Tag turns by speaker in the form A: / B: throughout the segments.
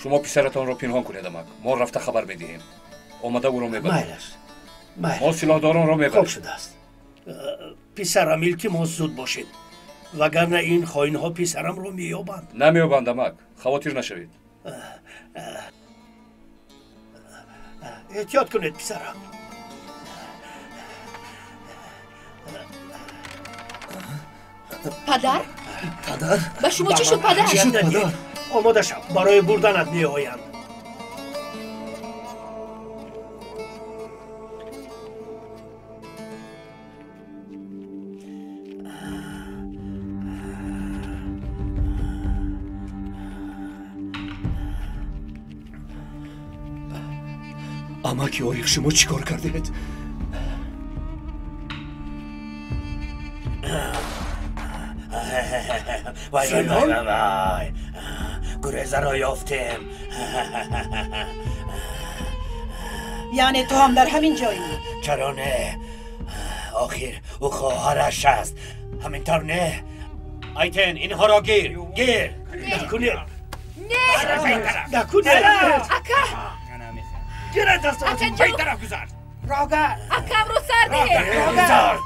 A: شما پسرتان را پنهان کنید امک. ما رفته خبر بدهیم. آمده او را میبریم.
B: مایلش.
A: ما سلاحداران را میبریم.
B: خوب شده است. پسرم التماس زود باشید. وگرنه این خائن‌ها پسرم را مییابند.
A: نمییابند امک. خاطر نشوید.
B: احتیاط کنید پسرم.
C: پدر؟
D: پدر؟
C: به شما چی شد پدر؟
D: چی شد پدر؟
B: آماده شو. برای بردنت میآیند.
D: امک یاریخ شما چیکار کردید؟
B: وای وای وای وای گریزه را یافتیم.
E: یعنی تو هم در همین جایی؟
B: چرا نه؟ آخر او خواهرش است. همینطور نه؟ ایتن اینها را گیر. نکنید. نکنید.
C: اکا
B: گیره دستاتون
C: اکا
B: پای طرف گذار.
E: راگر
C: اکم رو سرده.
B: گذار.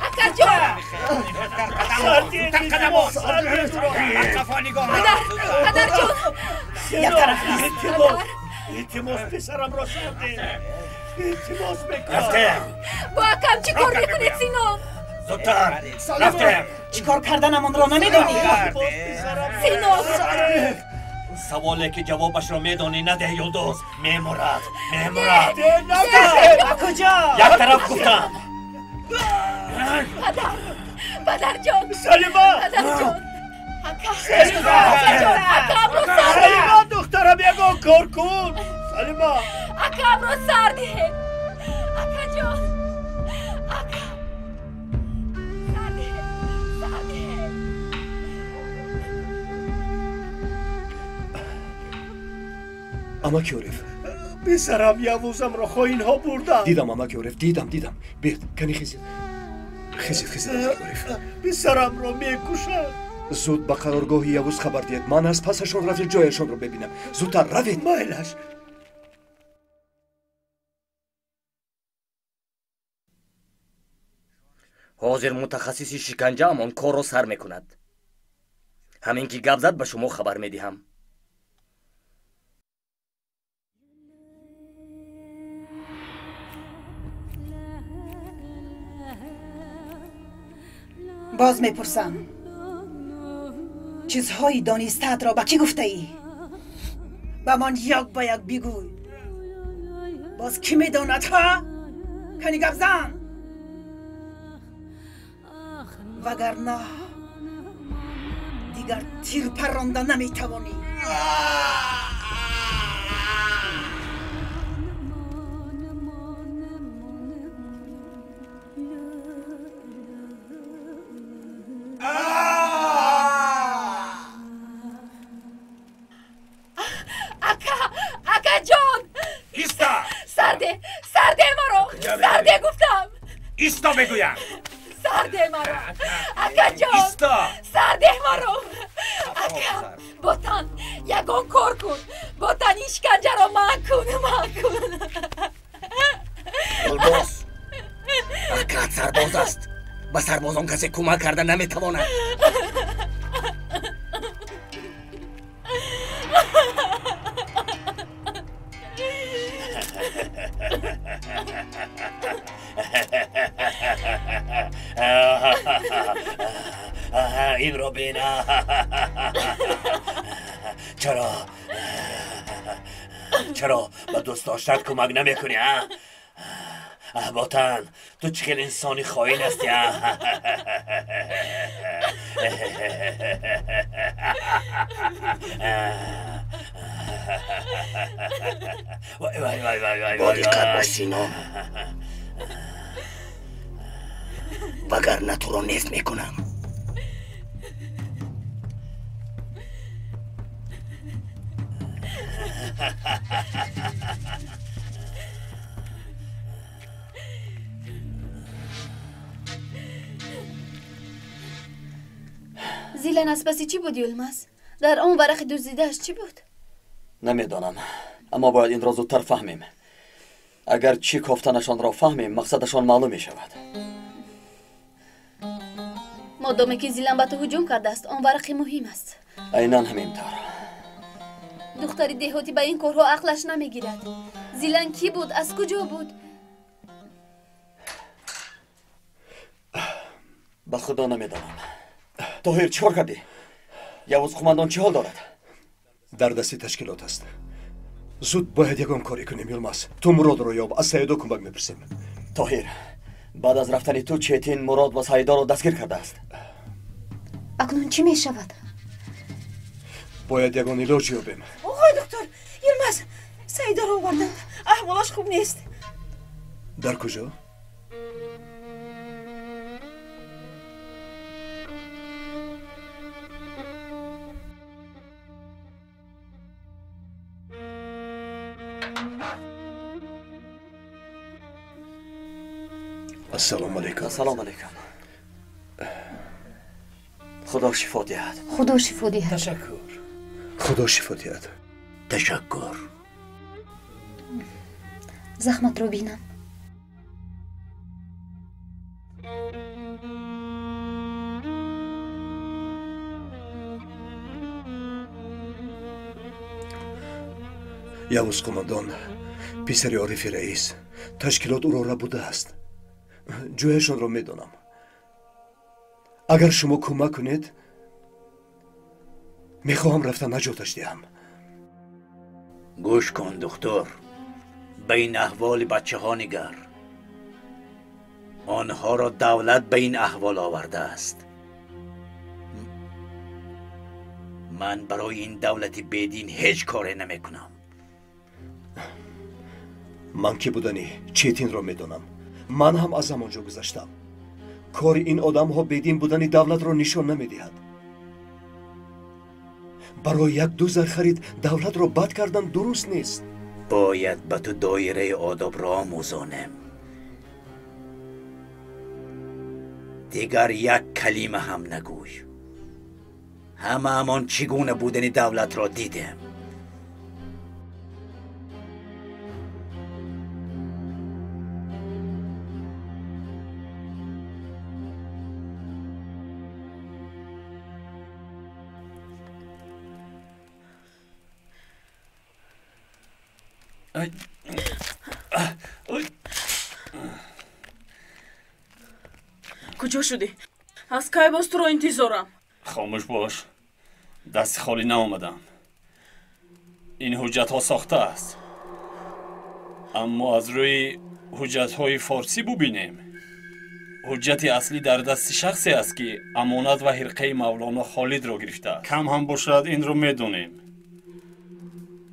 C: اکا جان. پدر جان.
E: یک طرف
B: التماس پسرم را سرده. التماس بکن.
F: رفتم.
C: با اکم چی کار میکنید سینام؟
F: زودتر. رفتم.
E: چیکار کردنمون را نمیدونی؟
C: سینام
F: سوالی که جوابش را میدونی نده یلدوز. میمورد.
E: کجا؟
F: یک طرف گفتم.
C: پدر جان.
B: سلیما.
C: پدر جان.
B: سلیما.
C: اکم رو سرده.
B: سلیما دخترم یکو کار کن. سلیما.
C: اکم رو سرده. اکا جان. اکم. سرده.
D: امک یاریف.
B: پسرم یوزم را خائن‌ها بردند.
D: دیدم امک یاریف. دیدم. بیاد. کنی خیزید. خیزید امک یاریف.
B: پسرم را میکشند.
D: زود به قرارگاه یوز خبر دهید. من از پسشان رفت جایشان را ببینم. زودتر روید.
B: مایلش.
G: حاضر متخصصی شکنجه همان کار را سر میکند. همین که گپ زد به شما خبر میدهم.
E: باز میپرسم چیزهایی دانسته‌ات را به کی گفته ای؟ به من یک با یک بگوی. باز کی میداند ها؟ کنی گپ زن. وگرنه دیگر تیر پرانده نمیتوانی.
C: اکا جان.
F: ایستا.
C: سرده مرا. سرده گفتم.
F: ایستا بگویم.
C: سرده مرا. اکا جان.
F: ایستا.
C: سرده مرا. اکا بوتان یگان کار کن. بوتان اشکنجه را من کن.
G: یلدوز. اکا سرباز است. به سربازان کسی کمک کرده نمیتواند.
F: این رو بینا. چرا به دوست داشتت کمک نمی کنی؟ باطن تو چقدر انسانی خائن هستی. وای
G: با دقت باش سینا. وگرنه تو را نیست میکنم.
C: زیلن اسپسی چی بود یلمز؟ در اون ورق دزدیدهش چی بود؟
H: نمیدانم اما باید این را زودتر فهمیم. اگر چی گفتنشان را فهمیم مقصدشان معلوم می شود.
I: مادامی که زیلان به تو هجوم کرده است آن ورقی مهم است.
H: عیناً همینطور.
I: دختری دهاتی به این کارها عقلش نمیگیرد. زیلان کی بود؟ از کجا بود؟
H: به خدا نمیدانم. طاهر چیکار کردی؟ یوز قماندان چه حال دارد؟
D: در دستی تشکیلات است. زود باید یگان کاری کنیم یلماز. تو مراد رو یاب، از سیدو کمک میپرسیم.
H: طاهر بعد از رفتن تو چیتین مراد و سیدا را دستگیر کرده است.
I: اکنون چی می شود؟
D: باید یگان علاج یابیم.
E: آقای دکتر یلماز سیدا رو آوردند. احوالش خوب نیست.
D: در کجا؟ السلام علیکم.
H: السلام علیکم. خدا شفا دهد.
I: خدا شفا دهد.
D: تشکر. خدا شفا دهد.
B: تشکر.
I: زخمت رو بینم.
D: یوز قماندان پسر عارف رئیس تشکیلات او را بوده است. جویشان را میدانم. اگر شما کمک کنید میخواهم رفتن نجاتش دهم.
B: گوش کن دکتر. به این احوال بچه ها نگر. آنها را دولت به این احوال آورده است. من برای این دولت بدین هیچ کاری نمی کنم.
D: من که بودنی چیتین را میدانم. من هم از همانجا گذشتم. کار این آدم ها بدین بودنی دولت را نشان نمیدهد. برای یک دو زر خرید دولت را بد کردن درست نیست.
B: باید به تو دایره آداب را آموزانم. دیگر یک کلمه هم نگوی. همه همان چگونه بودنی دولت را دیدم.
J: کجا شدی؟ از کی باز تو رو انتظارم؟
A: خاموش باش. دست خالی نآمدم. این حجت ها ساخته است. اما از روی حجت های فارسی ببینیم. حجت اصلی در دست شخصی است که امانت و حرقه مولانا خالد را گرفته است. کم هم باشد این رو میدونیم.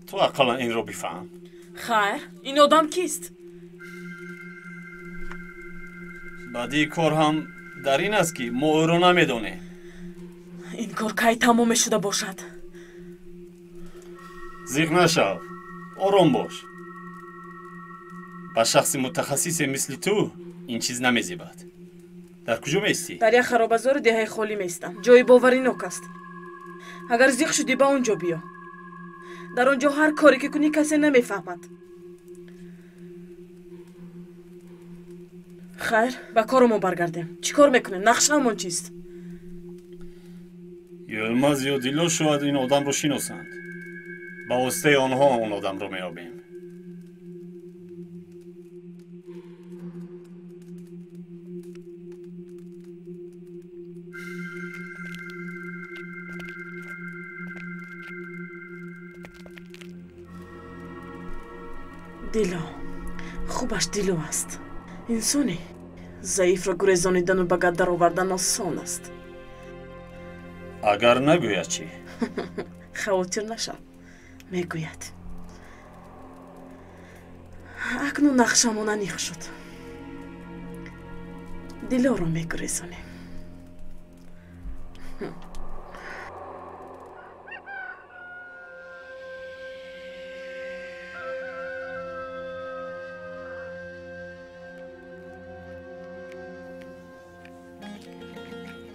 A: تو اقلا این رو بفهم.
J: خیر این آدم کیست؟
A: بعدی کار هم در این است که ما او رو نمیدونیم.
J: این کار کی تمام شده باشد؟
A: زیغ نشو. آرام باش. با شخص متخصص مثل تو این چیز نمیزیبد. در کجا میستی؟
J: در یک خرابازار دهه خالی میستم. جای باورینک است. اگر زیغ شدی با اونجا بیا. در اونجا هر کاری که کنی کسی نمیفهمد. خیر به کارمون برگردیم. چی کار میکنیم؟ نقشه‌مون چیست؟
A: یلماز یا دیلو شاید این آدم رو شناسند. با واسطه آنها اون آدم رو میابیم.
J: دیلو خوبش دیلو است. انسانی ضعیف را گریزانیدن و به گدر آوردن آسان است.
A: اگر نگوید چی؟
J: خاطر نشو. میگوید. اکنون نقشمون انیخ شد. دیلو رو میگریزانیم.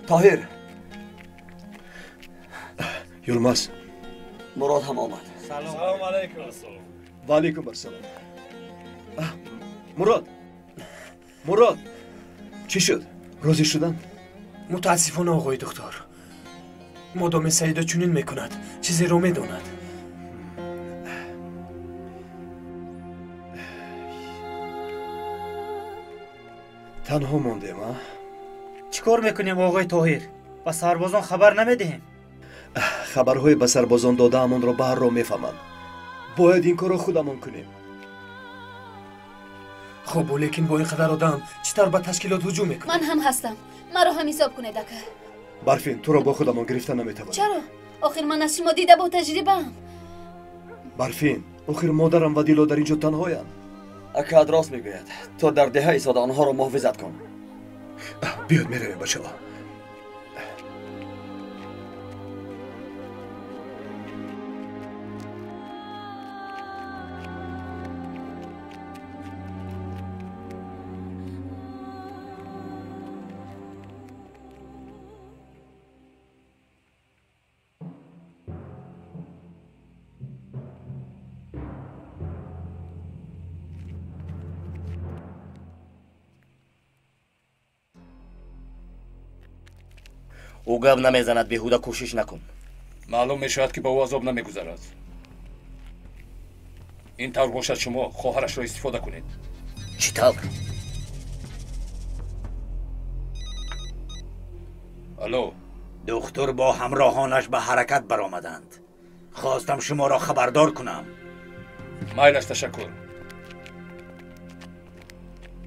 H: طاهر.
D: یلماز
H: مراد هم آمد.
A: سلام علیکم.
D: و علیکم السلام. مراد چی شد؟ راضی شدن؟
K: متاسفانه آقای دکتر. مادام سعیده چنین میکند چیزی رو میداند.
D: تنها موندیم ها؟
L: چیکار میکنیم آقای طاهر؟ با سربازان خبر نمیدهیم؟
D: خبرهای به سربازان داده همان را بهر را میفهمند. باید این کار را خودمان کنیم.
K: خب لیکن با اینقدر آدم چطور به تشکیلات هجوم میکنه؟
I: من هم هستم. مرا هم حساب کنید اکا.
D: برفین تو را با خودمان گرفتن نمیتوانم.
I: چرا؟ آخر من از شما دیده با تجربه هم.
D: برفین آخر مادرم و دیلا در اینجا تنهایند.
H: اکاد راست میگوید. تو در دهه ایستاده آنها را محافظت کن.
D: بیاد میرویم بچه ها.
G: او گپ نمیزند بیهوده کوشش نکن.
A: معلوم میشود که با او عذاب نمیگذرد. این طور باشد شما خواهرش را استفاده کنید.
G: چی طور؟
A: الو.
B: دکتر با همراهانش به حرکت برآمدند. خواستم شما را خبردار کنم.
A: مایلش تشکر.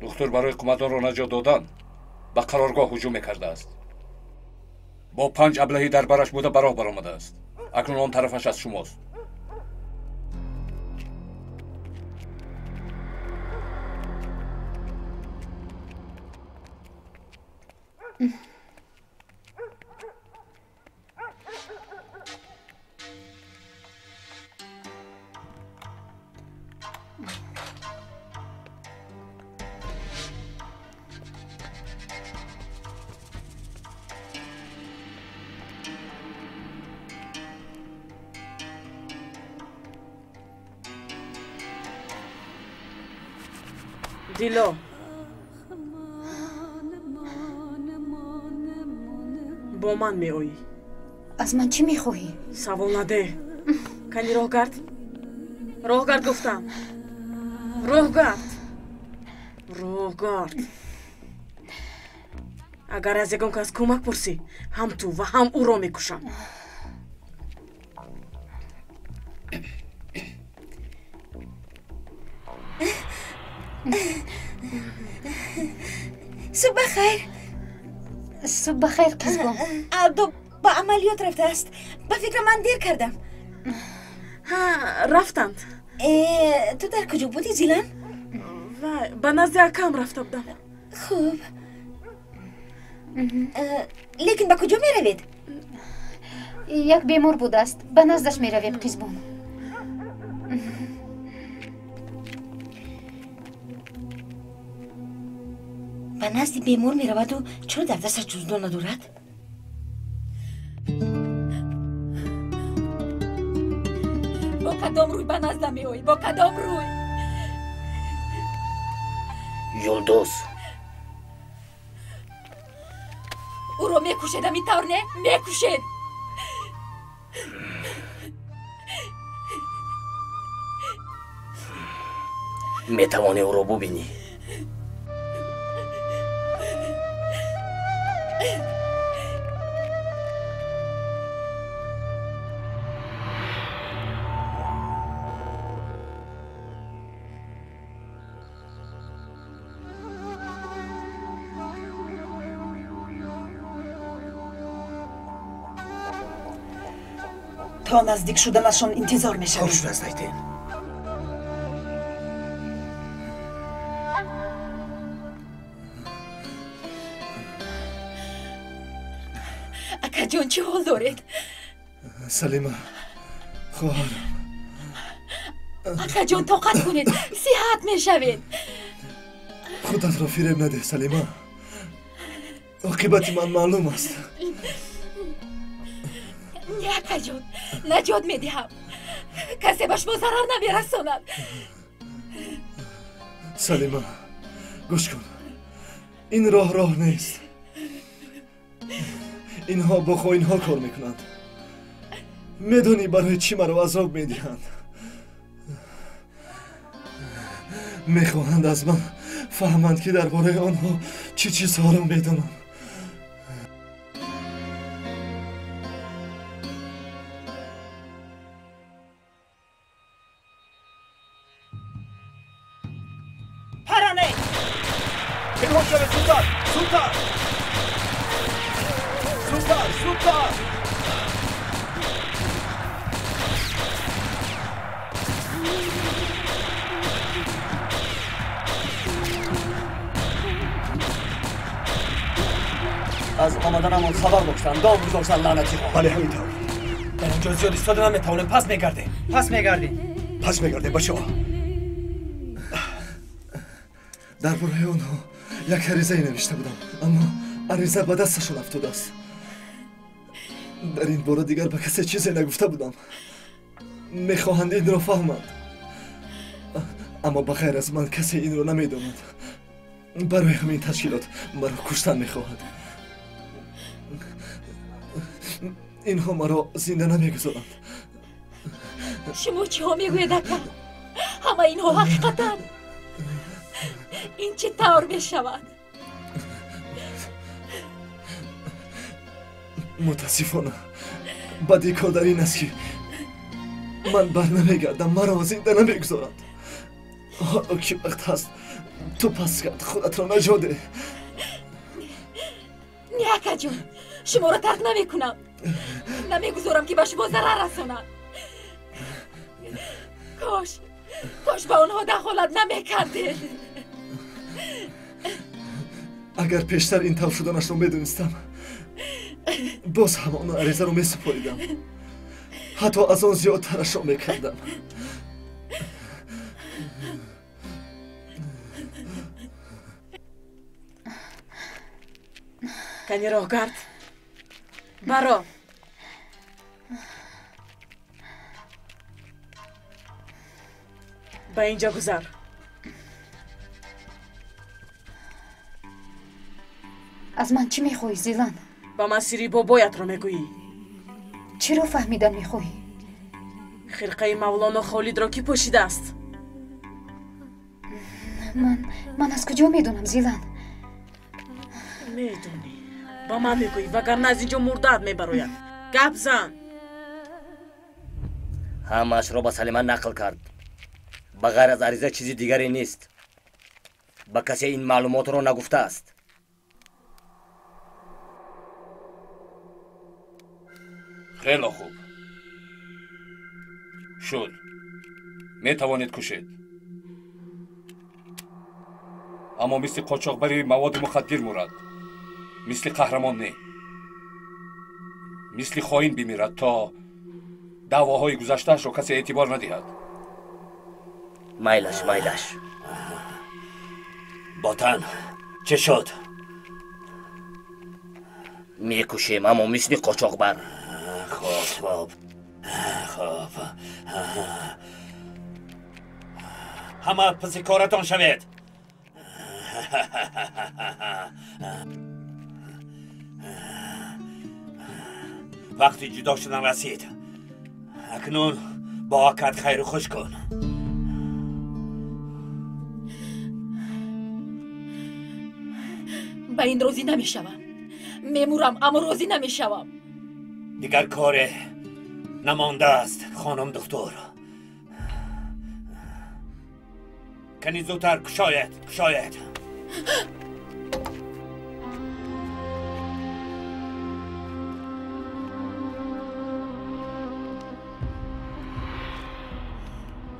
A: دکتر برای قماندان را نجات دادن به قرارگاه هجوم کرده است. با 5 ابلهی در برش بوده براه برآمده است. اکنون آن طرفش از شماست.
J: دیلا با من میایی؟
C: از من چی میخواهی؟
J: سوال نده. کنی راه گرد؟ راه گرد گفتم. راه گرد. راه گرد. اگر از یکم کس کمک پرسی هم تو و هم او را میکشم.
E: صبح بخیر.
C: صبح بخیر کیزبان.
E: الدو با عملیات رفته است. به فکر من دیر کردم.
J: ها رفتند.
E: تو در کجا بودی زیلان؟
J: به نزد اکم رفته بودم.
E: خوب. لیکن به کجا می روید؟
C: یک بیمار بود است. به نزدش می رویم کیزبان.
E: به نزد بیمار می رود و چرا در دستش جزدان ندارد؟
C: با کدام روی به نزدم می آیی؟ با کدام روی؟
G: یلدوز
C: او رو می کشید همی طور نه؟ می کشید.
G: می توانی او رو ببینی.
E: تا نزدیک شدنشان انتظار می شویم.
K: خوش نزدیکتین.
C: اکا جان چه حال دارید؟
K: سلیمه خواهرم.
C: اکا جان طاقت کنید. صحت می شوید.
K: خودت را فریب نده سلیمه. عاقبت من معلوم است.
C: نه اکا جان نجات می دهم. کسی باش ما ضرر نمیرساند.
K: سلیما گوش کن، این راه نیست. اینها با خو اینها کار میکنند. میدونی برای چی مرا عذاب میدهند؟ میخواهند از من فهمند که درباره آنها چه چیزها را میدانم.
B: پرانه پنهان شده سلطان.
H: از آمدنمان خبر داشتن، دام گذاشتن لعنتی ها.
D: بله همینطور.
B: در اینجا زیاد ایستاده نمیتوانیم. پس
D: میگردیم بچه ها.
K: درباره آنها یک عریضه نوشته بودم، اما عریضه به دستشون افتاده است. در این باره دیگر به کسی چیزی نگفته بودم. میخواهند این را فهمند، اما بغیر از من کسی این را نمیداند. برای همین تشکیلات مرا کشتن میخواهد. اینها مرا زنده نمیگذارند.
C: شما چی ها میگوید اکا؟ همه اینها حقیقتن. این چه طور میشود؟
K: متاسفانه بدی کار در این است که من بر نمیگردم، مرا زنده نمیگذارند. حالا که وقت هست تو پس کرد خودت را نجاده.
C: نه اکا جون، شما را ترک نمیکنم. نمیگذارم که به شما ضرر رسانم. کاش به آنها دخالت نمیکرده.
K: اگر پیشتر این طور شدنش رو میدونستم باز هم آن عریضه رو میسپاریدم، حتی از آن زیادترش رو میکردم.
J: کنی راه گرد برا. به اینجا گذر.
M: از من چی میخوایی زیلان؟
J: با مسیری بابایت رو میگویی.
M: چرا فهمیدن میخوایی؟
J: خرقه مولانا خالد را کی پوشیده است؟
M: من از کجا میدونم زیلان؟
J: میدونی با من میگویی وگرنه از اینجا مردت میبراید. گپ زن.
G: همش را به سلیمان نقل کرد. بغیر از عریضه چیزی دیگری نیست. با کسی این معلومات را نگفته است.
A: خیلی خوب شد. می توانید کشید، اما مثل قاچاقبری مواد مخدر مرد. مثل قهرمان نه، مثل خائن بمیرد تا دعواهای گذشته‌اش را کسی اعتبار ندهد.
G: مایلش
B: باتن چه شد؟
G: میکشیم اما مثل قاچاقبر.
B: خوب همه پس کارتان شوید. وقتی جدا شدن رسید. اکنون با آکد خیر خوش کن.
C: به این روزی نمیشوم. میمورم اما روزی نمیشوم.
B: دیگر کار نمانده است خانم دکتر. کنی زودتر کشاید.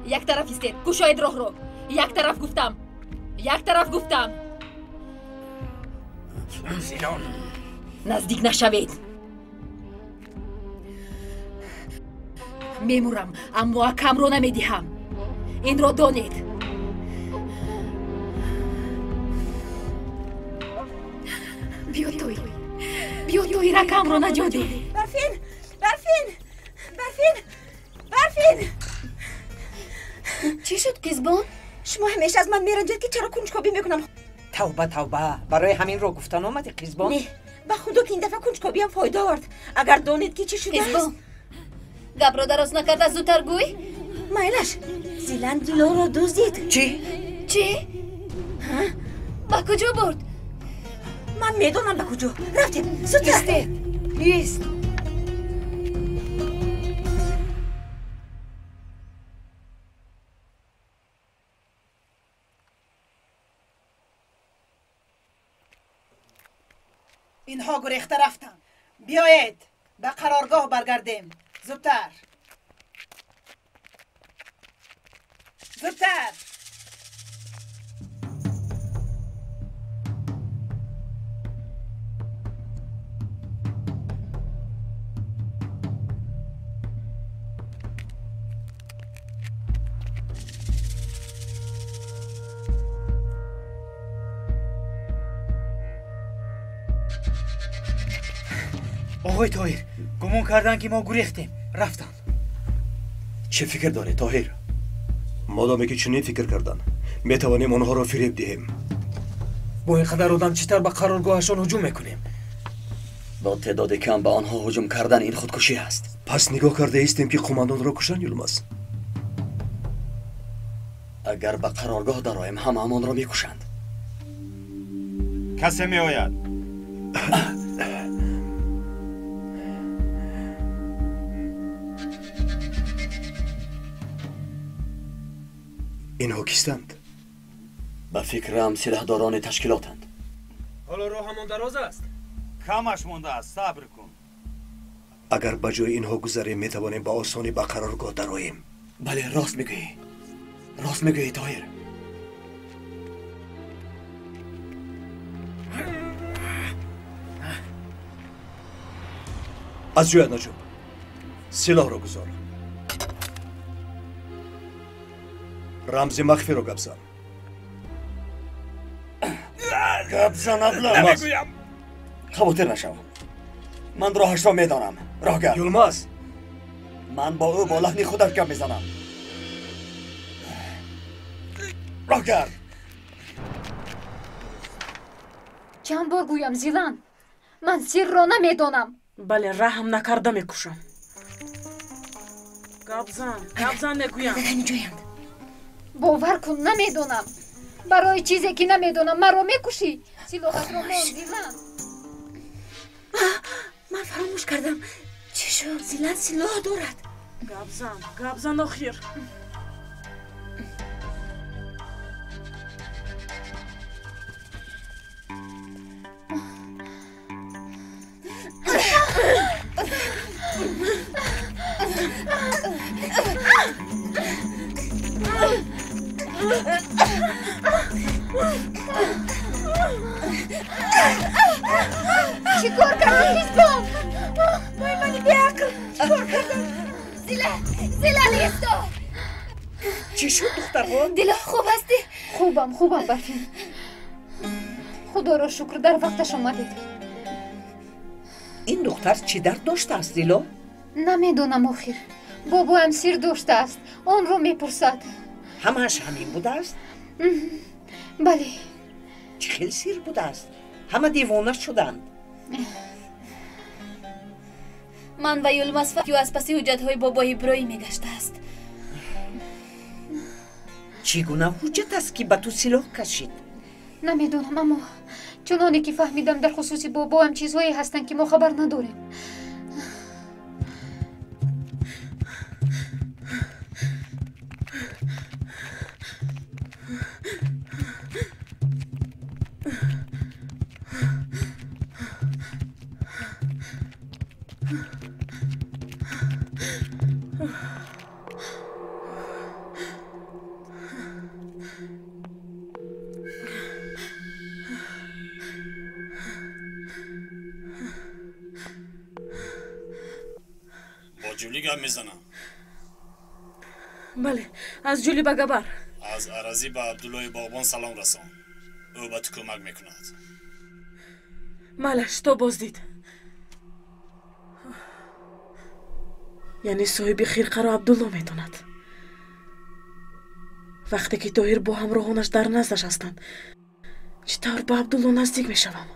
C: یک طرف ایستید. کشاید راه رو. یک طرف گفتم.
B: زیلان
C: نزدیک نشوید. میمورم اما کم رو نمیدهم. این رو دانید. بیا توی رکم رو نجادی.
E: برفین
I: شد قیزبان؟
E: شما همیشه از من میرنجید که چرا کنجکاوی میکنم. توبه برای همین رو گفتن آمدی قیزبان؟ نه به خدا که این دفعه کنجکاوی هم فایده آورد. اگر دانید که چی شده است
I: گپ را درست نکرده زودتر گوی.
E: مایلش زیلان دیلو را دزدید.
I: چی؟ با کجا برد؟
E: من میدونم به کجا رفتید. زودتر ایست. اینها گریخته رفتن. بیایید به قرارگاه برگردیم. زودتر.
L: آقای طاهر گمان کردن که ما گریختیم رفتن.
D: چه فکر داری طاهر؟ مادامی که چنین فکر کردن میتوانیم آنها را فریب دهیم.
N: با اینقدر آدم چیتر به قرارگاهشان هجوم میکنیم؟
H: با تعداد کم به آنها هجوم کردن این خودکشی است.
D: پس نگاه کرده ایستیم که قماندان را کشن یلماز.
H: اگر به قرارگاه درآییم همه همان را میکشند.
A: کسی میآید؟
D: اینها کیستند؟
H: به فکرم سلاحداران تشکیلاتند.
N: حالا راه همان دراز است.
A: کمش مونده است. صبر کن.
D: اگر به جای اینها گذریم میتوانیم به آسانی به قرارگاه درآییم.
H: بله راست میگویی طاهر.
D: از جای نجوم سلاح را گذار. رمز مخفی رو گبزن.
H: گبزن ابله. خاطر نشو. من راهش را میدانم. راهگر
D: یلماز.
H: من با او با لحنی خودت گپ میزنم. راهگر
M: چند بار گویم زیلان من سیر را نمیدانم.
J: بله رحم نکرده میکشم. گبزن نگویم.
M: باور کن نمیدونم. برای چیزی که نمیدونم مرا میکشی. سلاحت را مان زیلان.
E: من فراموش کردم. چی شد؟ زیلان سلاح دارد.
J: گبزن آخیر.
M: چی کار کردی قیزبان؟
E: وای منی بیعقل. چی کار کردم؟
I: زیلان ایستو.
E: چی شد دخترم؟
I: دل خوب هستی؟
M: خوبم برفین. خدا را شکر در وقتش آمدید.
E: این دختر چی درد داشته است دیلو؟
M: نمیدونم آخر. بابایم سیر داشته است. آن را میپرسد.
E: همش همین بوده است؟
M: بله.
E: چه خیلی سیر بوده است؟ همه دیوانه شدند.
I: من و یلماز فکیو از پس حجت های بابا ابراهیم میگشته است.
E: چگونه حجت است که به تو سلاح کشید؟
M: نمیدونم اما چنانی که فهمیدم در خصوص بابایم چیزهایی هستند که ما خبر نداریم.
A: جولی گپ میزنم.
J: بله از جولی به گبر.
A: از عرضی به عبدالله باغبان سلام رسان. او به تو کمک میکند.
J: مالش تو بازدید. یعنی صاحب خرقه را عبدالله میداند. вақте ки тоҳир бо ҳамроҳонаш дар наздаш ҳастанд чӣ тавр ба абдулло наздик мешавам?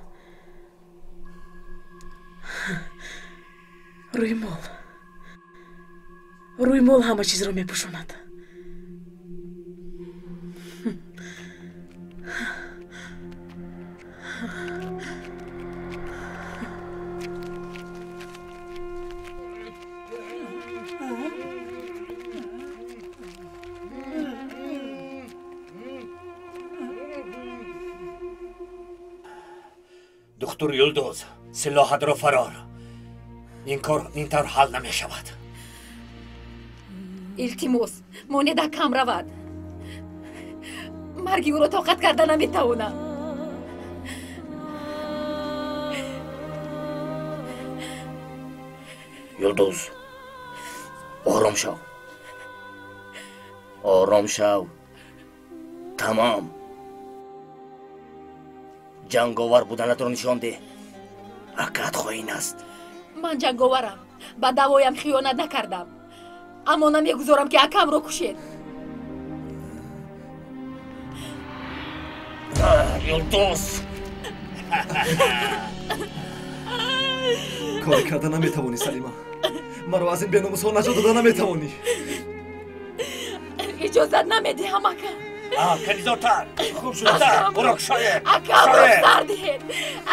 J: рӯймол ҳама чизро мепӯшонад.
B: دختر یلدوز سلاحت را فرار. این کار اینطور حل نمی شود.
C: التماس موندا کم رود. مرگی او را طاقت کردن نمیتوانم.
G: یلدوز آرام شو. آرام شو. تمام. جنگاور بودنت رو نشان ده. عقد خواهین است.
C: من جنگاورم. با دوایم خیانت نکردم. اما نمیگذارم که اکم رو کشید.
G: یلدوز
K: کاری کردن نمیتوانی سلیما. مرا از این بیناموس‌ها نجات دادن نمیتوانی.
C: اجازت نمیدهم اکم.
B: کنی زودتر. خوب شده. برو شاید.
C: اکم رو سر دهید.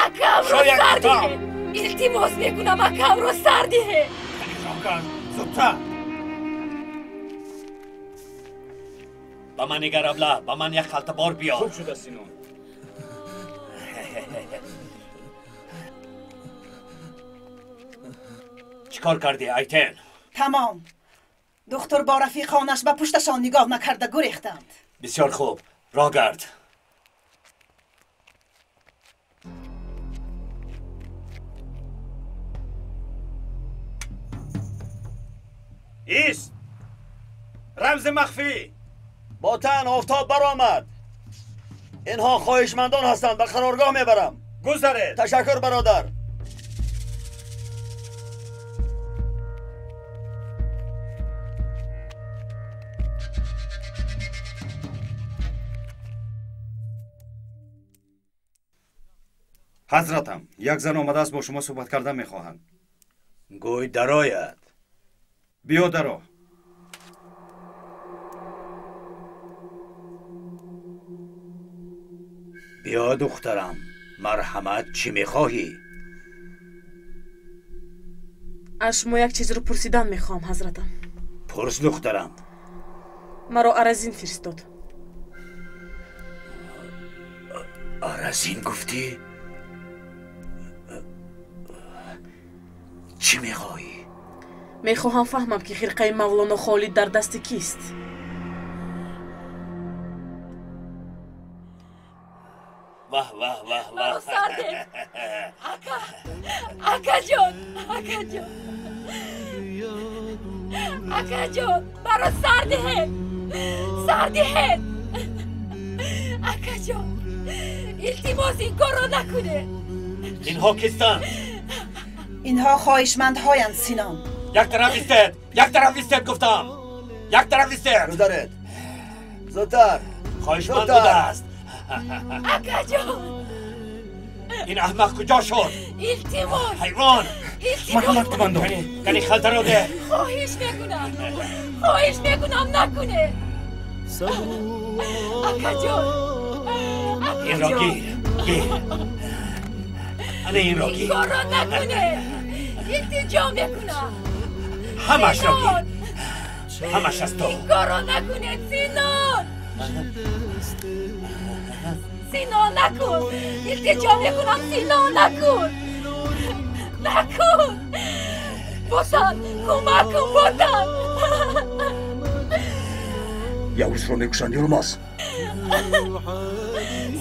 C: اکم رو سر دهید. التماس میکنم اکم رو سر دهید.
B: زودتر. با من نگر ابله. با من یک خلطه بار بیار.
A: خوب شده سینون.
B: چیکار کردی ایتن؟
E: تمام. دختر با رفیقانش به پشتشان نگاه نکرده گریختند.
B: بسیار خوب. راه گرد.
A: ایست. رمز مخفی. با تن آفتاب برآمد. اینها خواهشمندان هستند. به قرارگاه میبرم. گذرید. تشکر برادر. حضرتم یک زن آمده است با شما صحبت کردن میخواهند.
B: گوی درآید.
A: بیا درآ.
B: بیا دخترم. مرحمت چی میخواهی؟
J: از شما یک چیز رو پرسیدن میخوام حضرتم.
B: پرس دخترم.
J: مرا ارزین فرستاد.
B: ارزین گفتی؟ چی میخواهی؟
J: میخواهم فهمم که خرقه مولانا خالد در دست کیست.
B: واه واه واه واه.
C: سرده. اکا جان. اکا جان. اکا جان. برا سرده. سرده. اکا جان. التماس این کار را نکنه.
B: اینها کیستن؟
E: اینها خواهشمندهایند سینان.
B: یک طرف ایستید. یک طرف ایستید گفتم. یک طرف ایستید.
K: گذرید. زودتر.
B: خواهشمند بوده است.
C: اکا جان.
B: این احمق کجا شد؟
C: التماس.
B: حیوان.
A: مرحمت کماندو.
B: کنی خلطه رو ده.
C: خواهش میکنم. خواهش میکنم نکنه. اکا جان.
B: این را گیر. گیر. این را گیر.
C: این کار را نکنه. التجا میکنم.
B: همش را گیر. همش از تو.
C: این کار را نکنه سینان. سینان نکن. التجا میکنم سینان نکن. نکن. بوتان کمک کن بوتان.
D: یاوز رو میکشن یلماز.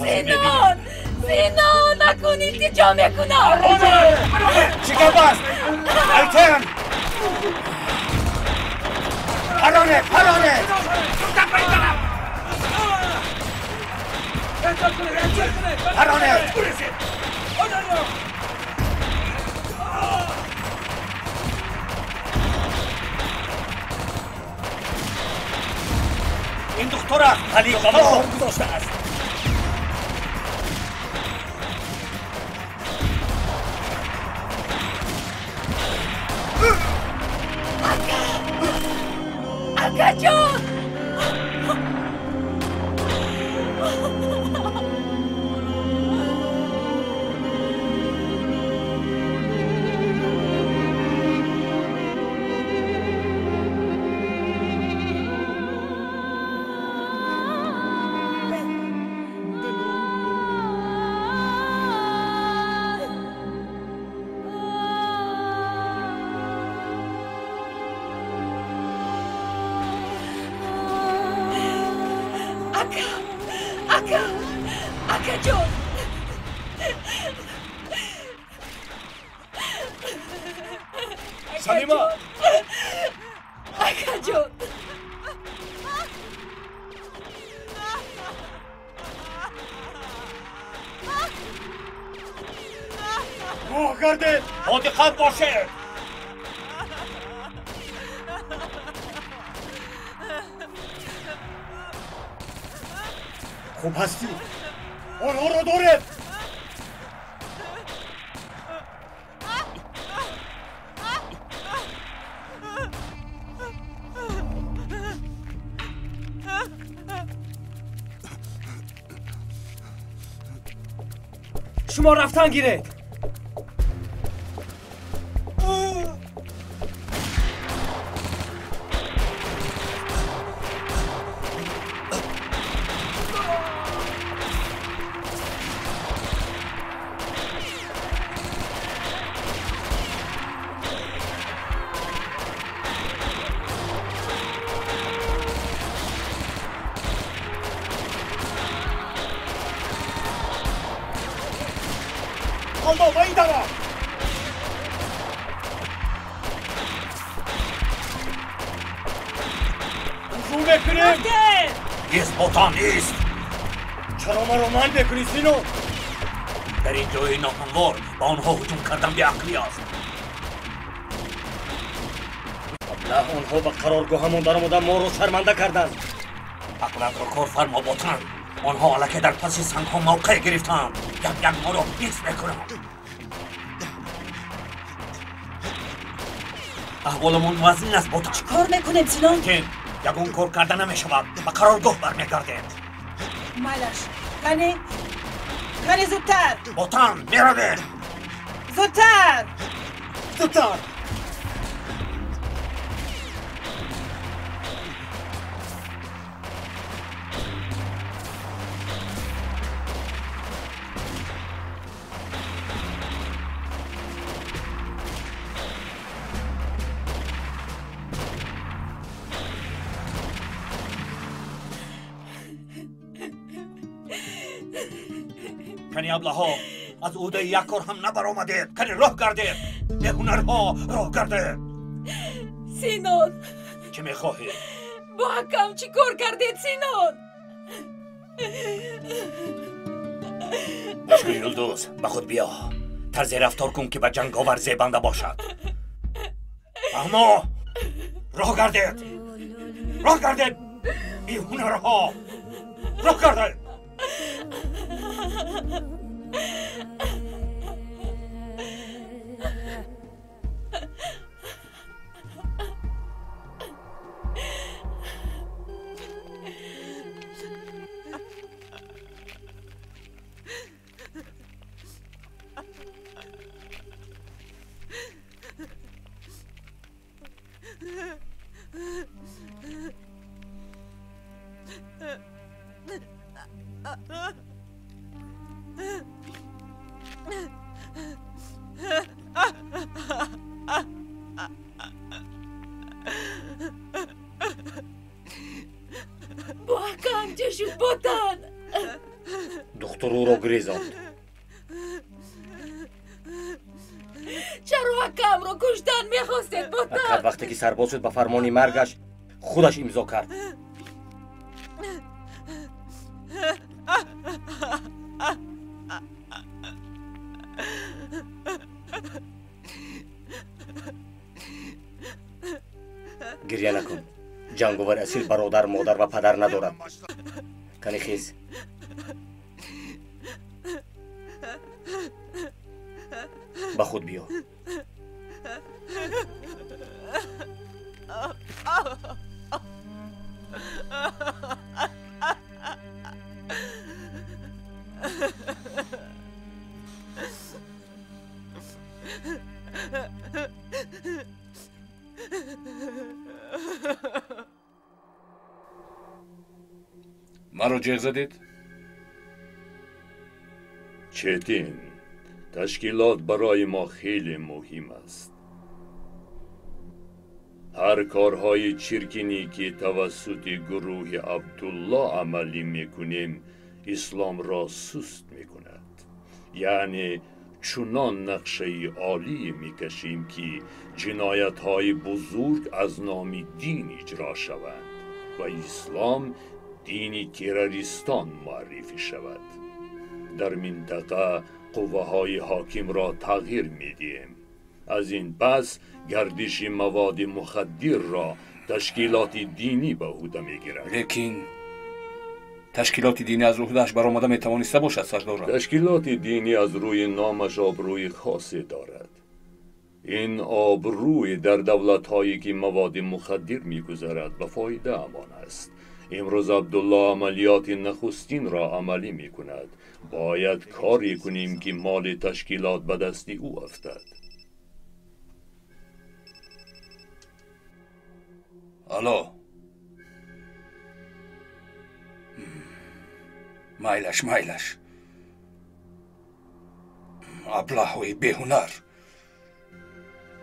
C: سینان. سینان نکن. التجا میکنم.
A: چیکار باز؟ ایتن. پرانه. پرانه. پرانه.
F: این دکتر است
B: علی با مهر گذاشته است.
C: اکا جان اکا جان
B: سلیما
C: اکا جان
B: گوه گردید
F: با دقت باشه.
B: خوب هستی آنها را دارد.
N: شما رفتن گیرید.
B: آنها با این طرف. رجوع بکنیم.
F: نیست بوتان نیست.
B: چرا ما رو منع بکنی سینو؟
F: در این جای ناهموار با آنها هجوم کردن به عقلی است.
G: ابله آنها به قرارگاهمون در آمدن ما رو شرمنده کردن.
F: عقلت را کار فرما بوتان. آنها علکه در پس سنگ ها موقع گرفتن. یک ما رو نیست بکنم. احوالمون وزن است بوتان.
E: چی کار میکنیم سینان؟
F: یگون کار کرده نمیشود. به قرارگاه برمیگردید.
E: مالش کنی زودتر.
F: بوتان میروید.
E: زودتر.
F: کنی ابله از عهده یک کار هم نبر آمدید. کنی راه گردید. به هنرها راه گردید.
C: سینون
F: چه میخواهید؟
C: با حکم چی کار کردید سینون؟
F: دشمن یلدوز به خود بیا. طرز رفتار کن که به جنگاور زیبنده باشد. اما راه گردید. راه گردید. این هنرها راه گردید.
C: با حکم چه شد بوتان؟
G: دختر او را گریزاند.
C: چرا حکم را کشتن میخواستید بوتان؟
G: اکر وقتی که سرباز شد به فرمان مرگش خودش امضا کرد. گریه نکن. جنگاور اسیر برادر مادر و پدر ندارد. کنی خیز. با خود بیا.
O: مرا جیغ زدید؟
P: چتین، تشکیلات برای ما خیلی مهم است. هر کارهای چرکینی که توسط گروه عبدالله عملی میکنیم اسلام را سست میکند. یعنی چنان نقشه عالی میکشیم که جنایت‌های بزرگ از نام دین اجرا شوند و اسلام دینی تروریستان معرفی شود. در منطقه قوه‌های حاکم را تغییر میدیم. از این پس گردش مواد مخدر را تشکیلات دینی به عهده میگیرد.
O: لیکن تشکیلات دینی از عهده‌اش برآمده میتوانسته باشد سردار.
P: تشکیلات دینی از روی نامش آبروی خاصی دارد. این آبروی در دولت‌هایی که مواد مخدر میگذارد به فایده امان است. امروز عبدالله عملیات نخستین را عملی میکند. باید کاری کنیم که مال تشکیلات به دست او افتد.
O: الو مایلش ابله‌های بیهنر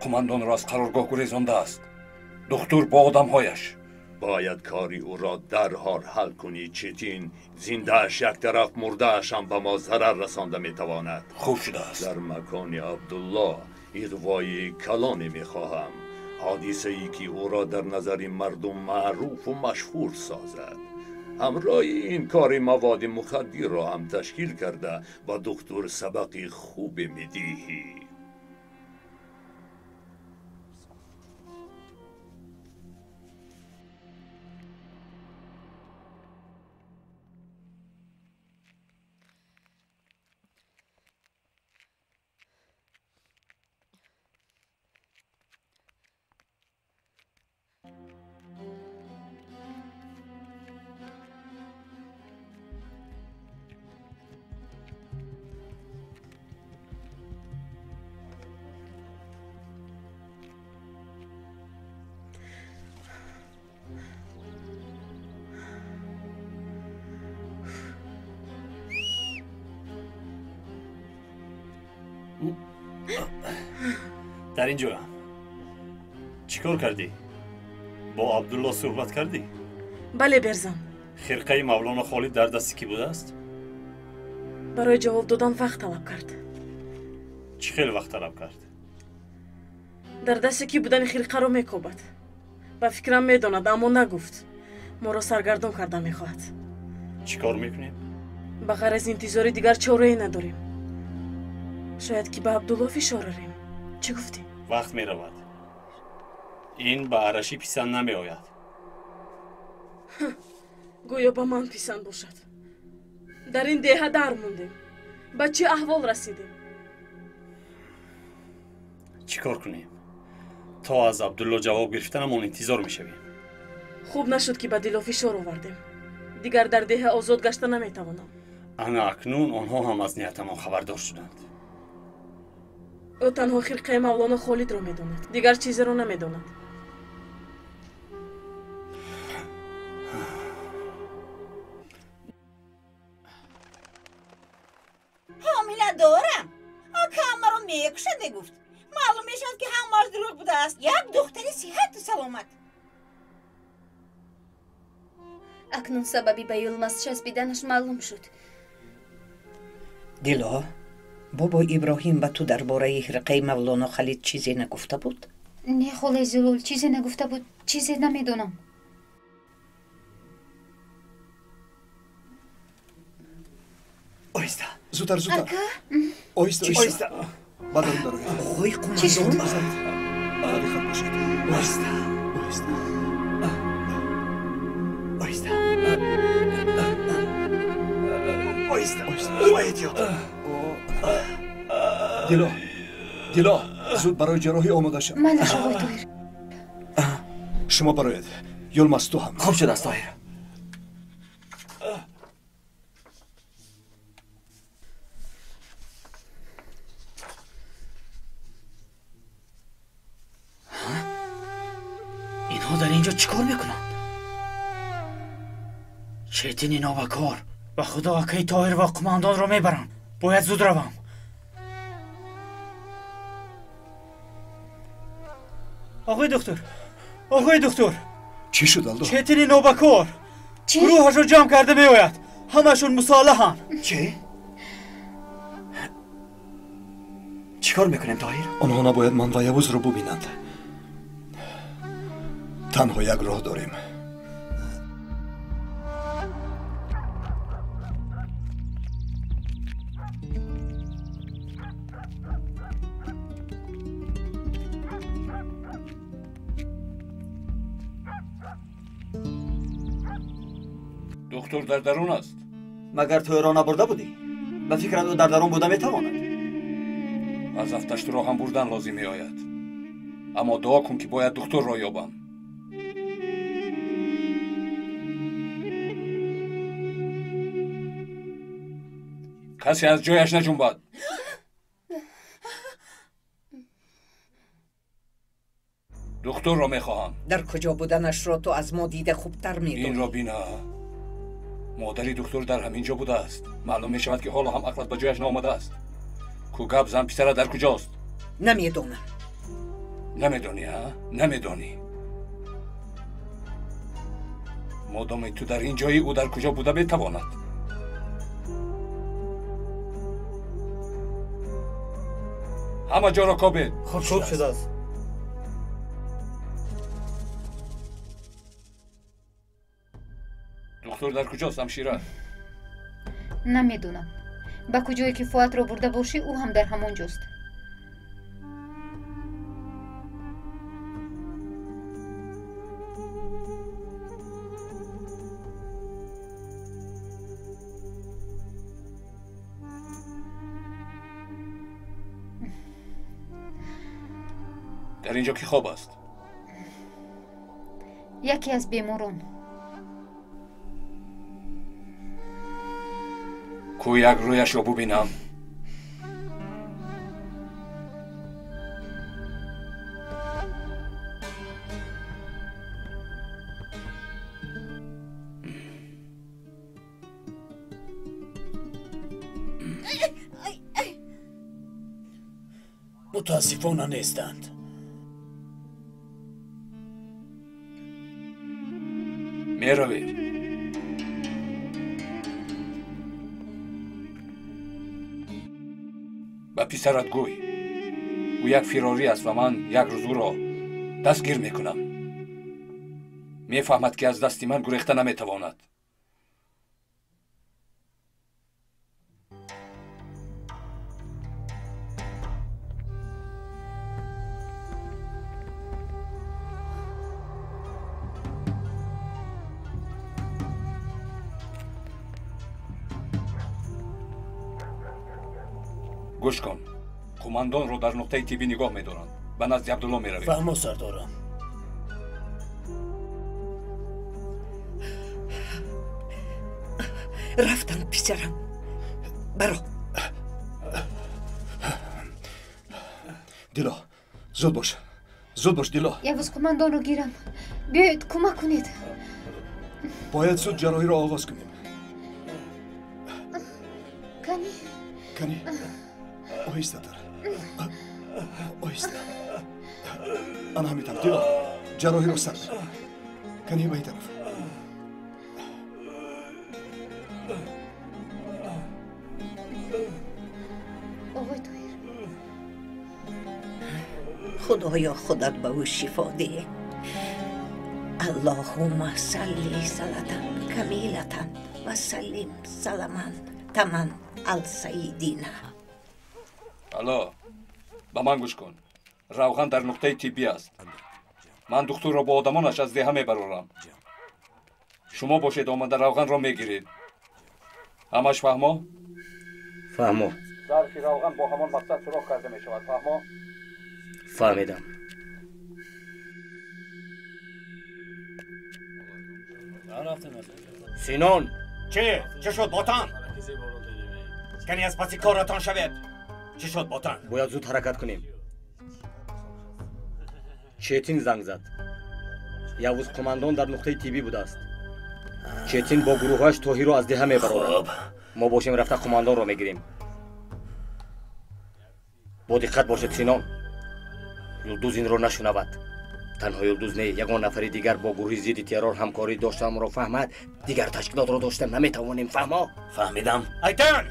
O: قماندان را از قرارگاه گریزانده است. دکتر با آدمهایش.
P: باید کاری او را در حال حل کنی چتین. زندهش یک طرف مردهش هم به ما ضرر رسانده میتواند.
O: خوب شده است.
P: در مکان عبدالله اغوای کلانی میخواهم. حادثه ای که او را در نظر مردم معروف و مشهور سازد. همراه این کار مواد مخدر را هم تشکیل کرده با دکتر سبق خوب میدهی.
A: در اینجا چیکار کردی؟ با عبدالله صحبت کردی؟
J: بله برزن.
A: خرقه مولانا خالد در دستی کی بوده است؟
J: برای جواب دادن وقت طلب کرد.
A: چی خیلی وقت طلب کرد؟
J: در دستی کی بودن خرقه رو میکوبد. با فکرم میداند اما نگفت. ما را سرگردان کرده میخواهد.
A: چیکار میکنیم؟
J: بغیر از انتظار دیگر چاره‌ای نداریم. شاید که به عبدالله فشار آوریم. چی گفتی؟
A: وقت می رود. این به عرشی پسند نمی آید.
J: گویا به من پسند باشد. در این دیه در موندیم. به چه احوال رسیدیم؟
A: چیکار کنیم؟ تا از عبدالله جواب گرفتنمون انتظار می شویم.
J: خوب نشد که به دل فشار آوردیم. دیگر در دیه آزاد گشته نمی توانم.
A: انا اکنون آنها هم از نیتمان خبردار شدند.
J: او تنها خرقه مولانا خالد را میداند. دیگر چیزی را نمیداند.
E: حامله دارم. آکه همه را میکشنده گفت. معلوم میشد که همه دروغ بوده است. یک دختر صحت و سلامت.
I: اکنون سببی به یلماز چسبیدنش معلوم شد.
E: دیلا بابا ابراهیم به تو درباره خرقه مولانا خالد چیزی نگفته بود؟
M: نه خاله زلول چیزی نگفته بود. چیزی نمیدونم.
D: آیسته زودتر
M: اکا
D: آیسته بدارم داره
E: آقای قماندان
D: آیسته دلو زود برای جراحی آماده شو.
M: منش آقای طاهر.
D: شما براید یلماس تو هم.
H: خوب شد است طاهر.
B: اینها در اینجا چیکار میکنن؟ چتین نوبکار.
L: به خدا اکی طاهر و قماندان رو میبرن. باید زود روم. آقای دکتر
D: چی شد الدو؟
L: چتین نوبکار روحش رو جمع کرده میآید. همشون مصالحن.
H: چی؟ چیکار میکنیم طاهر؟
D: آنها نباید من و یوز رو ببینند. تنها یک راه داریم.
O: دکتر در درون است.
H: مگر تو را نبرده بودی؟ به فکرت او در درون بوده میتواند.
O: از افتش تو را هم بردن لازم می آید. اما دعا کن که باید دکتر را یابم. کسی از جایش نجنبد. دکتر را میخواهم.
E: در کجا بودنش را تو از ما دیده خوبتر میدونی.
O: این را بینا. مادری دکتر در همین جا بوده است. معلوم می شود که حالا هم عقلت به جایش نآمده است. کوگب زن پسر در کجاست؟
E: نمیدونم.
O: نمیدونی ها؟ نمیدونی. مادام تو در این جایی او در کجا بوده بتواند. همه جا را کابید.
L: خوب شده است.
O: دکتر در کجاست همشیره؟
M: نمیدونم. به کجایی که فواد رو برده باشی او هم در همون جاست.
O: در اینجا کی خواب است؟
M: یکی از بیماران.
O: کو یک رویش رو ببینم.
B: متاسفانه نیستند.
O: میروید. به پسرت گوی او یک فراری است و من یک روز او را دستگیر میکنم. میفهمد که از دست من گریخته نمیتواند. گوش کن. قماندان رو در نقطه تیبی نگاه میدارند. به نزد عبدالله میروید.
B: فهمو سردارم.
E: رفتن پسرم. برو.
D: دیلا زود باش. زود باش دیلا.
M: یوز قماندان رو گیرم. بیایید کمک کنید.
D: باید زود جراحی را آغاز کنیم.
M: کنی.
D: آهسته تر. آهسته. آن همین طرف دیلا. جراحی را سر بکن. کنی به این طرف.
M: آقای طاهر.
E: خدایا خودت به او شفا ده. اللهم صلی صلاتن کمیلتن و سلیم سلامن تمن السیدینا.
O: حالا به من گوش کن. روغن در نقطه تیبی است. من دکتر را با آدمانش از دیه میبرارم. شما باشید آمده روغن را میگیرید. همش فهمو؟
G: فهمو.
O: ظرفی روغن با همان مقصد سراغ کرده می شود. فهمو؟
G: فهمیدم. سینون
B: چه شد باتان؟ کنی از پسی کارتان شود. چه شد باتان؟
G: باید زود حرکت کنیم. چتین زنگ زد. یوز کماندون در نقطه تیبی بوده است. چتین با گروهاش توهی رو از دهه میبرورد. ما باشیم رفته کماندون رو میگیریم. با دقت باشد سینون. یلدوز این رو نشنود. تنها یلدوز نه، یگان نفری دیگر با گروه ضد ترور همکاری داشتم رو فهمد. دیگر تشکیلات رو داشته نمیتوانیم. فهما؟
B: فهمیدم. ایتن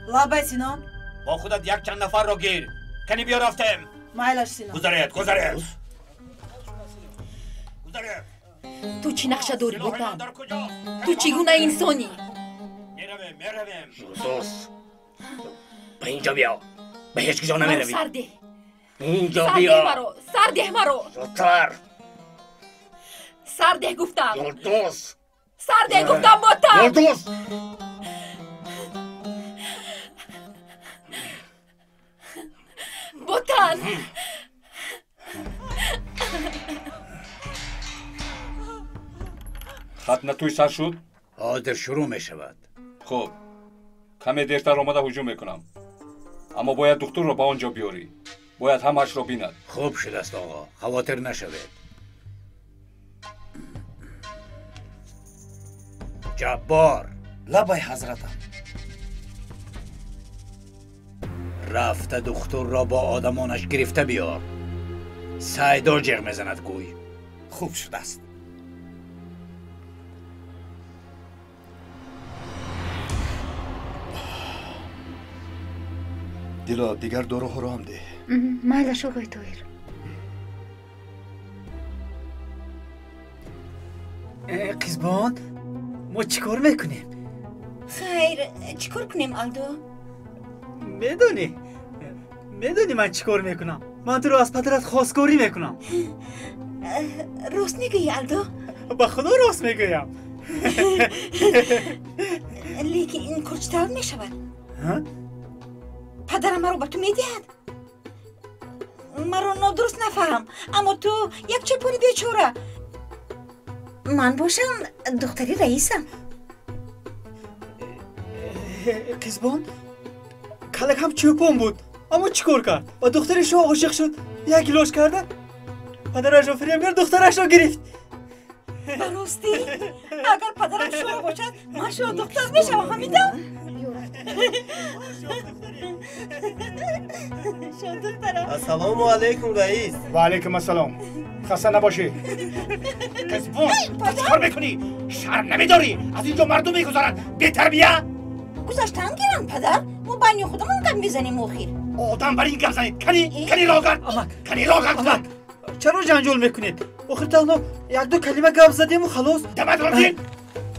J: لابای سینون
B: با خودت یک چند نفر رو گیر. کنی بیا رفتم.
J: مایلش سینون
B: گذرید.
C: تو چی نقشه داری باتان؟ تو چگونه انسانی؟
B: میرویم.
G: یلدوز به اینجا بیا. به هیچ کجا نمیروی.
C: سرده.
G: اینجا بیا.
C: سرده مرو.
G: زودتر.
C: سرده گفتم.
G: یلدوز.
C: سرده گفتم باتان.
G: یلدوز.
C: باتان.
O: ختنه توی سر شد؟
B: حاضر شروع می شود.
O: خب کمی دیرتر آمده هجوم میکنم، اما باید دکتر رو با آنجا بیاری. باید همش رو بیند.
B: خوب شده است آقا، خواطر نشوید. جبار.
F: لبای حضرتم.
B: رفته دکتر را با آدمانش گرفته بیار. سایدار جغ میزند گوی.
F: خوب شده است.
D: دیلا دیگر دورو حرام ده.
M: مایلش آقای طاهر.
L: قیزبان ما چیکار میکنیم؟
E: خیر چیکار کنیم آلدو؟
L: میدونی من چیکار میکنم؟ من تو رو از پدرت خواستگاری میکنم.
E: راست میگویی آلدو؟
L: با خدا راست میگویم.
E: لیکن این کچتر میشود. پدرم مرا به تو میدهد. مرا نادرست نفهم، اما تو یک چپونی بیچاره. من باشم دختری رئیسم.
L: قیزبان کلک هم چوپون بود، اما چیکار کرد؟ با دخترش رو عاشق شد، یک گلاش کرده. پدرش رو فریب کرد، دخترش رو گرفت.
E: درستی؟ اگر پدرم شوهر باشد من شوهر دختر میشم. همیدم
Q: السلام علیکم رئیس.
F: و علیکم السلام. خسته نباشی. قیزبان چیکار میکنی؟ شرم نمیداری؟ از اینجا مردم میگذارند بی تربیه.
E: گذاشتن گیرم پدر، ما بینی خودمون گپ میزنیم اخیر.
F: آدم برای این گپ زنید. کنی راگرد. کنی راگرد.
L: چرا جنجال میکنید؟ آخر تنها یک دو کلمه گپ زدیم و خلاص.
F: دمت رفتین؟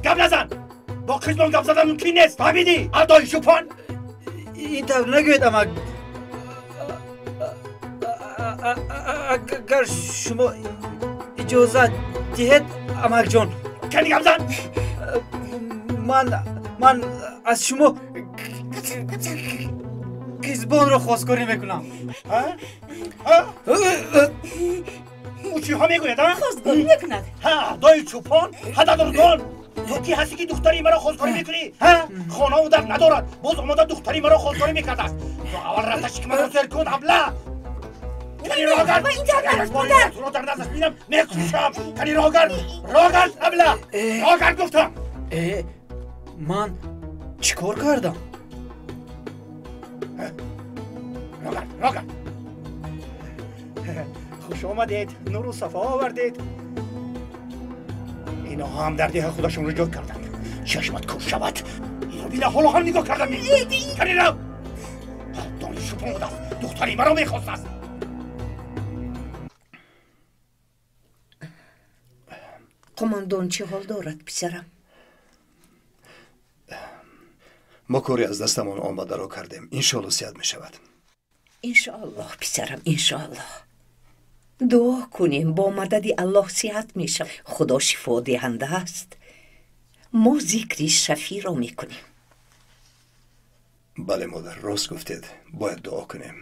F: گپ نزن. با قیزبان گپ زدن ممکن نیست. فهمیدی؟ ادای شوپان.
L: این طور نگوید اما اگر شما اجازه دهید امک جان.
F: کنی گپ زن.
L: من از شما قیزبان را خواستگاری میکنم.
F: او چی ها میگوید؟
E: خواستگاری میکند.
F: دای چوپان هددرگان. تو کی هستی که دختری مرا خواستگاری میکنی؟ خانه او در ندارد، باز آمده دختری مرا خواستگاری میکرده است. تو اول رفته شکم را سر کن ابله. کنی راگرد. تو را در دستش بینم میکشم. کنی راگرد ابله. راگرد گفتم.
L: من چیکار کردم؟
F: راگرد. خوش آمدید. نور و صفا آوردید. اینا هم در ده خودشون رو جد کردن. چشمت کش شود. بینه حالا هم نگاه کردم. کنی رو. دانی شپون بود است. دختری مرا میخواست است.
E: قماندون چه حال دارد پسرم؟
D: ما کاری از دستمان آمده را کردیم. انشالله صحت می شود.
E: انشالله پسرم انشالله. دعا کنیم با مدد الله صحت می شود. خدا شفا دهنده است. ما ذکر شفی را می کنیم.
D: بله مادر راست گفتید باید دعا کنیم.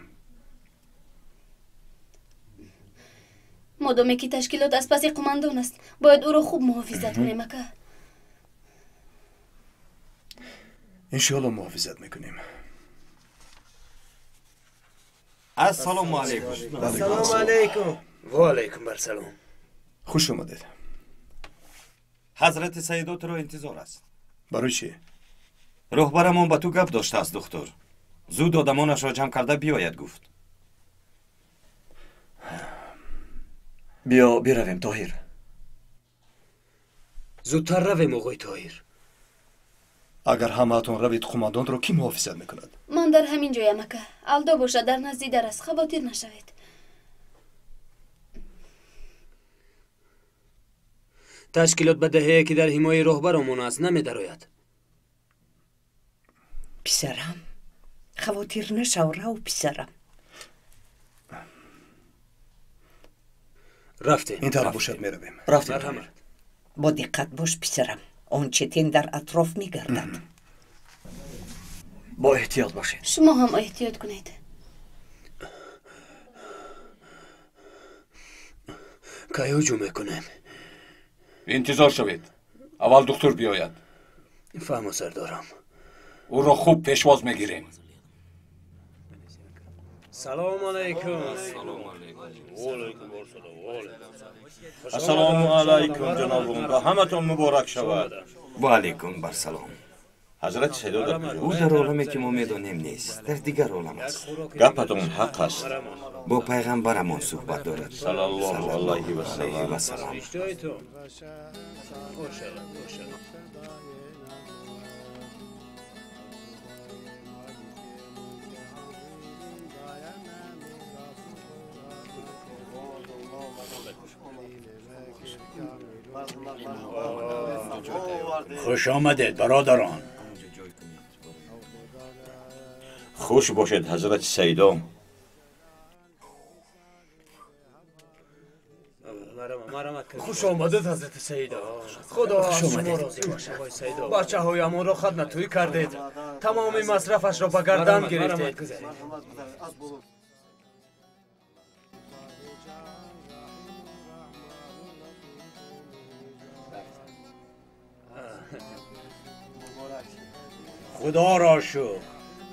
I: مادامی که تشکیلات از پس قماندان است باید او را خوب محافظت کنیم اکا.
D: انشالله محافظت میکنیم.
B: السلام علیکم.
L: السلام علیکم.
B: و علیکم برسلام.
D: خوش اومدید.
B: حضرت سیدات را انتظار است.
D: برای چی؟
B: رهبرمان با تو گپ داشته است دکتر. زود آدمانش را جمع کرده بیاید گفت.
H: بیا برویم طاهر.
N: زودتر رویم آقای طاهر.
D: اگر همه‌تون روید قماندان را کی محافظت میکند؟
I: من در همین جایم اکا. الدا باشه در نزدی در است خواطر نشوید.
N: تشکیلات به دهه که در حمایه رهبرمون است نمی‌دراید.
E: پسرم خواطر نشو رو پسرم.
N: رفتیم.
D: این طرف باشد میرویم.
H: رفتیم.
E: با دقت باش پسرم. آنچه تن در اطراف میگردد.
H: با احتیاط باشید.
I: شما هم احتیاط کنید.
N: که هجوم میکنیم.
O: انتظار شوید. اول دکتر بیاید.
N: فهم سردارم.
O: او را خوب پیشواز میگیریم.
N: سلام علیکم.
A: السلام علیکم جنابم و همتون مبارک شود.
B: و علیکم برسلام.
A: حضرت سیدا در کجا؟
B: او در عالمی که ما میدانیم نیست، در دیگر عالم است.
A: گپتون حق است.
B: با پیغمبرمان صحبت دارد.
A: صلی الله علیه و سلم.
F: خوش آمدید برادران.
A: خوش باشد حضرت سیدا.
N: خوش آمدید حضرت سیدا. خدا شما راضی باشه آقای سیدا. بچه هایمان را خدمتویی کردید. تمام مصرفش را به گردن گرفتید.
F: خدا را شکر.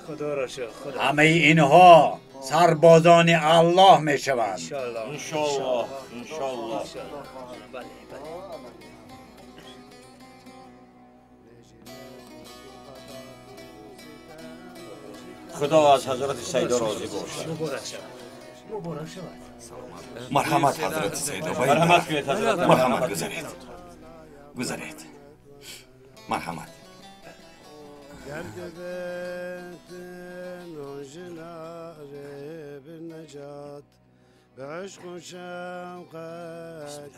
N: خدا را شکر.
F: همه اینها سربازان الله می شوند.
A: انشالله. خدا از حضرت سیدا راضی باشه.
N: مبارک شود.
B: مرحمت حضرت سیدا.
A: مرحمت کنید حضرت.
B: مرحمت گذارید. مرحمت.
R: بالنجاة بعشق وشوقك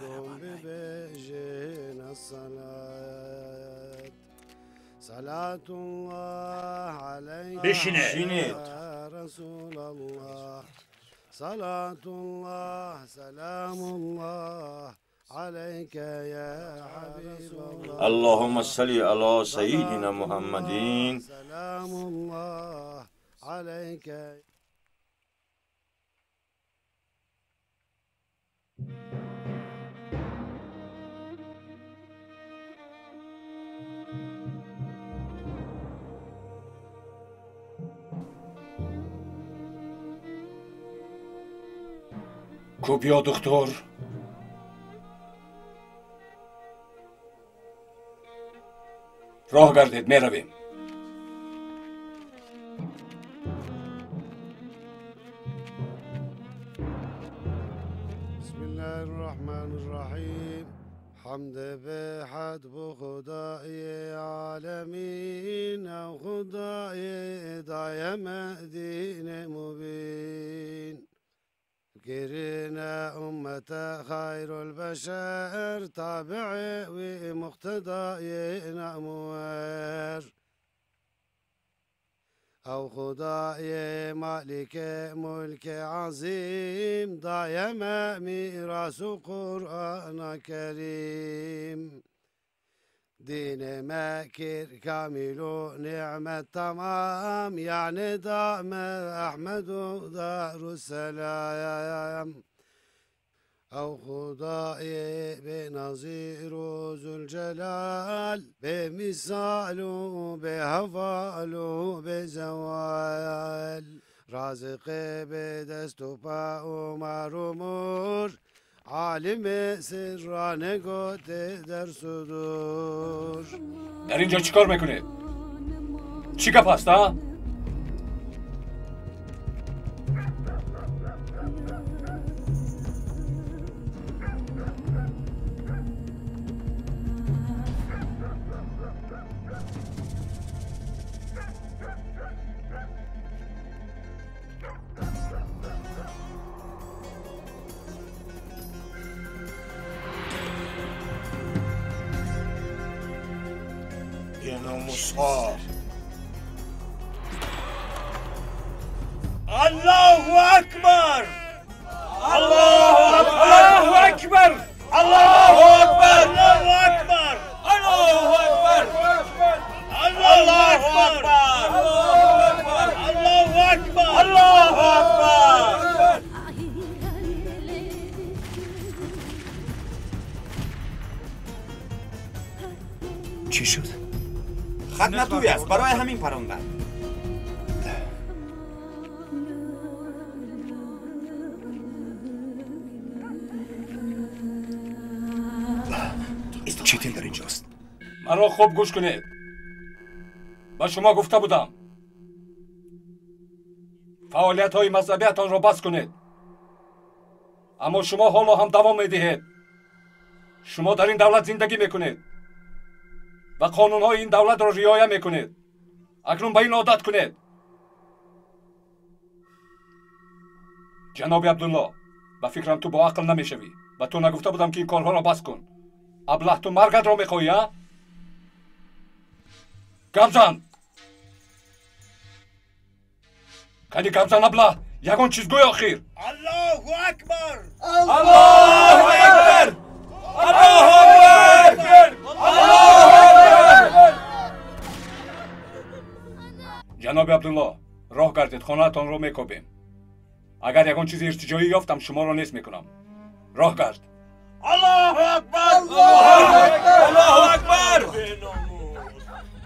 R: قوم ببيجينا الصلاة صلاة الله عليك يا رسول الله صلاة الله سلام الله عليك يا حبيب الله
A: اللهم صل على سيدنا محمد
R: سلام الله عليك.
O: کوبیا دکتر. راه گردید میرویم.
R: بسم الله الرحمن الرحیم. حمد به حد بو خدای عالمین و خدای دایم دین مبین. گرنا امت خیر البشر تابع و مقتدای نامور. او خدای مالک ملک عظیم دایم میراث قرآن کریم. دين ماكر كامل نعمة تمام يعني دام أحمد دار السلام أو خدائي بنظير ذو الجلال بمثاله بهفاله بزوال رازق بدست و پا عمر و مر عالم سرانه گوته در صدور.
O: در اینجا چیکار میکنه؟ چی گپ هست ها؟
F: الله أكبر الله أكبر الله أكبر الله أكبر الله أكبر الله أكبر الله أكبر الله أكبر.
D: چی شد؟
B: خط نتوی است برای همین پروندن.
D: چیتین در اینجاست.
O: مرا خوب گوش کنید. با شما گفته بودم فعالیت های مذهبیتان را بس کنید، اما شما حالا هم دوام میدهید. شما در این دولت زندگی میکنید و قانون های این دولت را رعایت میکنید. اکنون به این عادت کنید. جناب عبدالله، به فکرم تو با عقل نمیشوی و تو نگفته بودم که این کارها را بس کن. ابله تو مرگت را میخواهی ها؟ گمزن کنی گمزن ابله، یگان چیز گوی آخیر.
F: الله أكبر
O: الله أكبر
F: الله أكبر الله أكبر.
O: جناب عبدالله، راه گردید، خانه‌تان را میکوبیم. اگر یگان چیز ارتجاعی یافتم شما را نیست میکنم. راه گرد.
F: الله أكبر الله أكبر الله أكبر.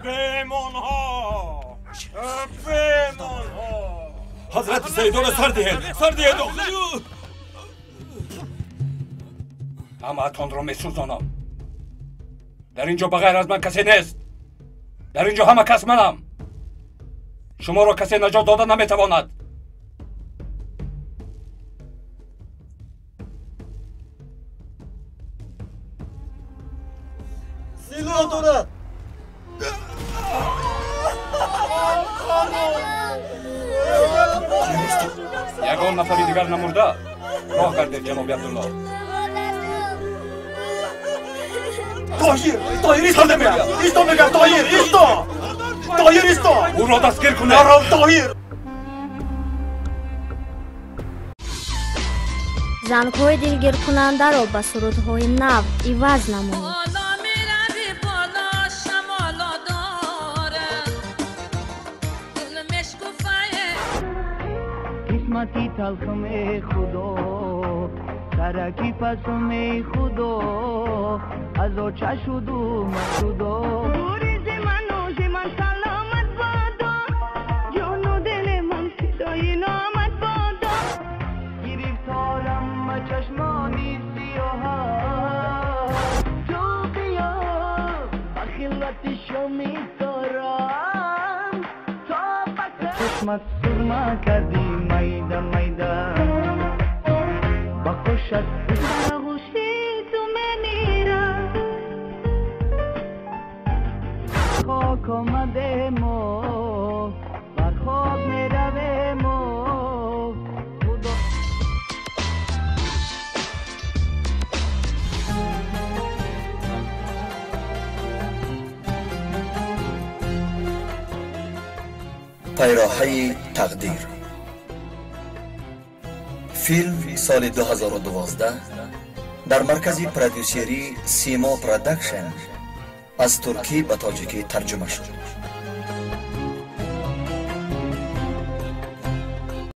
F: بمانها بمانها.
O: حضرت سیدون سر دهید، سر دهید. همه‌تان را میسوزانم. در اینجا بغیر از من کسی نیست. در اینجا همه کس منم. شما را کسی نجات داده نمیتواند.
L: سیلو دارد.
O: یگان نفری دیگر نمورده. راه گردید جناب عبدالله.
F: طاهر ایستا میگم طاهر ایستا
O: او را دستگیر کنه.
F: طاهر.
S: زنگ‌های دلگیر کننده را به سرودهای نو عوض نمایید.
T: قسمتی تلخم خدا ترکی پسم خدا از آچه شد و مشدا بوری زمان سلامت بادا جان و دل من فدای نامت بادا گرفتارم چشمانی سیاها تو بیا بخیلت شمی دارم تا بکر چشمت سرما کردی میده میده با خوشت بگوشی تو میمیرم خاک آمده ما بر خاک میروه ما خدا
U: پیراهی تقدیر. فیلم سال 2012 در مرکز پرودوسری سیما پرودکشن از ترکی به تاجیکی ترجمه شد.